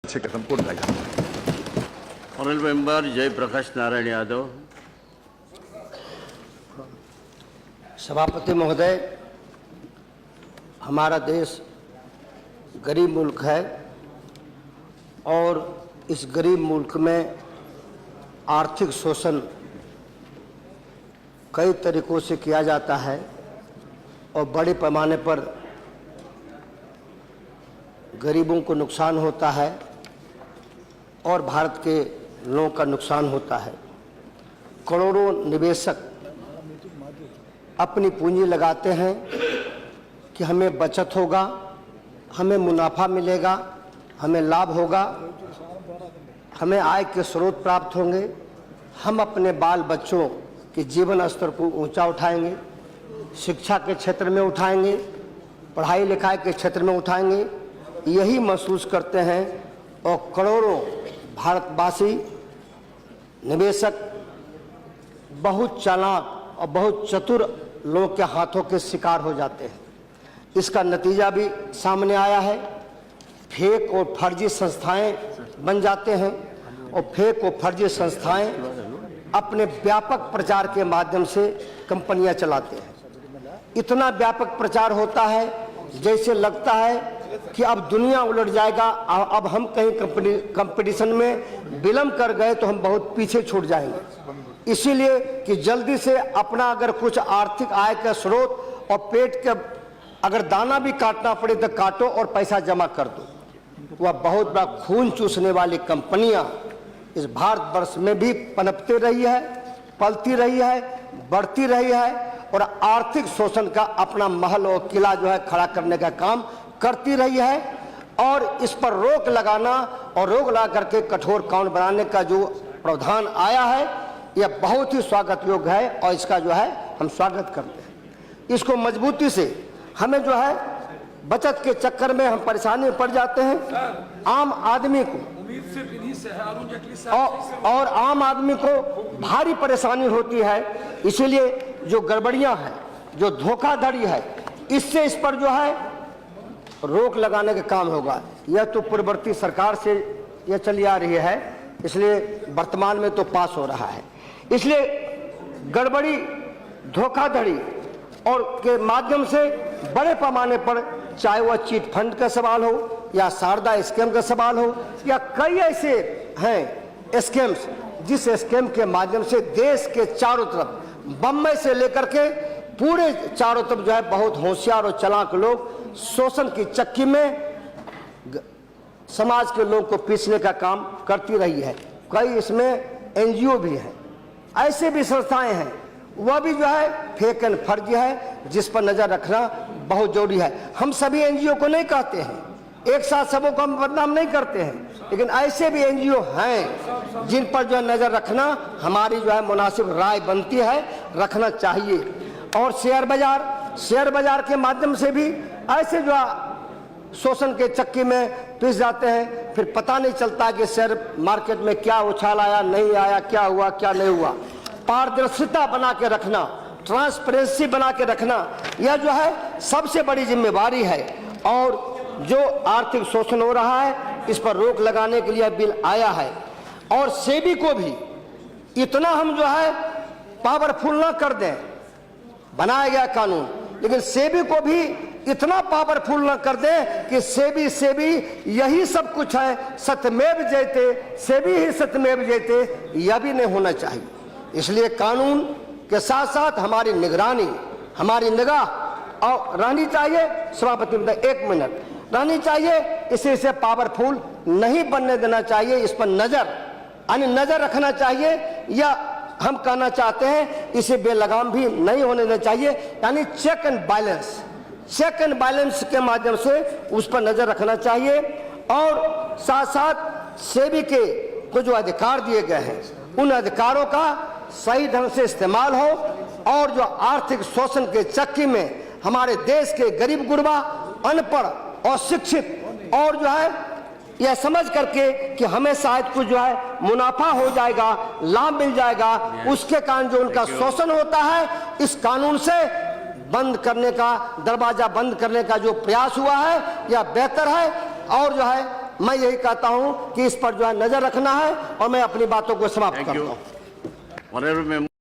संपूर्ण जाएगा। Honourable member Jayaprakash Narayan Yadav. सभापति महोदय, हमारा देश गरीब मुल्क है और इस गरीब मुल्क में आर्थिक शोषण कई तरीकों से किया जाता है और बड़े पैमाने पर गरीबों को नुकसान होता है और भारत के लोगों का नुकसान होता है। करोड़ों निवेशक अपनी पूंजी लगाते हैं कि हमें बचत होगा, हमें मुनाफा मिलेगा, हमें लाभ होगा, हमें आय के स्रोत प्राप्त होंगे, हम अपने बाल बच्चों के जीवन स्तर को ऊंचा उठाएंगे, शिक्षा के क्षेत्र में उठाएंगे, पढ़ाई लिखाई के क्षेत्र में उठाएंगे, यही महसूस करते हैं। और करोड़ों भारतवासी निवेशक बहुत चालाक और बहुत चतुर लोगों के हाथों के शिकार हो जाते हैं। इसका नतीजा भी सामने आया है। फेक और फर्जी संस्थाएं बन जाते हैं और फेक और फर्जी संस्थाएं अपने व्यापक प्रचार के माध्यम से कंपनियां चलाते हैं। इतना व्यापक प्रचार होता है जैसे लगता है कि अब दुनिया उलट जाएगा, अब हम कहीं कंपटीशन में विलंब कर गए तो हम बहुत पीछे छूट जाएंगे। इसीलिए कि जल्दी से अपना अगर कुछ आर्थिक आय का स्रोत और पेट के अगर दाना भी काटना पड़े तो काटो और पैसा जमा कर दो। वह बहुत बड़ा खून चूसने वाली कंपनियां इस भारतवर्ष में भी पनपती रही है, पलती रही है, बढ़ती रही है और आर्थिक शोषण का अपना महल और किला जो है खड़ा करने का काम करती रही है। और इस पर रोक लगाना और रोक लगा करके कठोर कानून बनाने का जो प्रावधान आया है यह बहुत ही स्वागत योग्य है और इसका जो है हम स्वागत करते हैं। इसको मजबूती से हमें जो है बचत के चक्कर में हम परेशानी में पड़ जाते हैं। आम आदमी को और आम आदमी को भारी परेशानी होती है। इसीलिए जो गड़बड़ियां हैं, जो धोखाधड़ी है, इससे इस पर जो है रोक लगाने का काम होगा। यह तो पूर्ववर्ती सरकार से यह चली आ रही है, इसलिए वर्तमान में तो पास हो रहा है। इसलिए गड़बड़ी, धोखाधड़ी और के माध्यम से बड़े पैमाने पर चाहे वह चिट फंड का सवाल हो या शारदा स्कैम का सवाल हो या कई ऐसे हैं स्कैम्स, जिस स्कैम के माध्यम से देश के चारों तरफ, बम्बई से लेकर के पूरे चारों तरफ जो है बहुत होशियार और चालाक लोग शोषण की चक्की में समाज के लोगों को पीसने का काम करती रही है। कई इसमें एनजीओ भी हैं, ऐसे भी संस्थाएं हैं, वह भी जो है फेक एंड फर्जी है, जिस पर नजर रखना बहुत जरूरी है। हम सभी एनजीओ को नहीं कहते हैं, एक साथ सबों को हम बदनाम नहीं करते हैं, लेकिन ऐसे भी एनजीओ हैं जिन पर जो है नजर रखना हमारी जो है मुनासिब राय बनती है, रखना चाहिए। और शेयर बाजार के माध्यम से भी ऐसे जो शोषण के चक्की में पिस जाते हैं, फिर पता नहीं चलता कि शेयर मार्केट में क्या उछाल आया, नहीं आया, क्या हुआ, क्या नहीं हुआ। पारदर्शिता बना के रखना, ट्रांसपेरेंसी बना के रखना, यह जो है सबसे बड़ी जिम्मेवारी है। और जो आर्थिक शोषण हो रहा है इस पर रोक लगाने के लिए बिल आया है। और सेबी को भी इतना हम जो है पावरफुल ना कर दें, बनाया गया कानून, लेकिन सेबी को भी इतना पावरफुल ना कर दें कि सेबी यही सब कुछ है, सत्यमेव जयते, सेबी ही सत्यमेव जयते, यह भी नहीं होना चाहिए। इसलिए कानून के साथ साथ हमारी निगरानी, हमारी निगाह और रहनी चाहिए। सभापति महोदय, 1 मिनट रहनी चाहिए। इसे पावरफुल नहीं बनने देना चाहिए, इस पर नजर रखना चाहिए। या हम कहना चाहते हैं इसे बेलगाम भी नहीं होने देना चाहिए, यानी चेक एंड बैलेंस के माध्यम से उस पर नजर रखना चाहिए। और साथ साथ सेबी के को जो अधिकार दिए गए हैं उन अधिकारों का सही ढंग से इस्तेमाल हो और जो आर्थिक शोषण के चक्की में हमारे देश के गरीब गुरबा, अनपढ़ और शिक्षित और जो है यह समझ करके कि हमें शायद कुछ जो है मुनाफा हो जाएगा, लाभ मिल जाएगा, उसके कारण जो उनका शोषण होता है, इस कानून से बंद करने का, दरवाजा बंद करने का जो प्रयास हुआ है यह बेहतर है। और जो है मैं यही कहता हूं कि इस पर जो है नजर रखना है और मैं अपनी बातों को समाप्त थैंक करता यू हूं। Honourable member.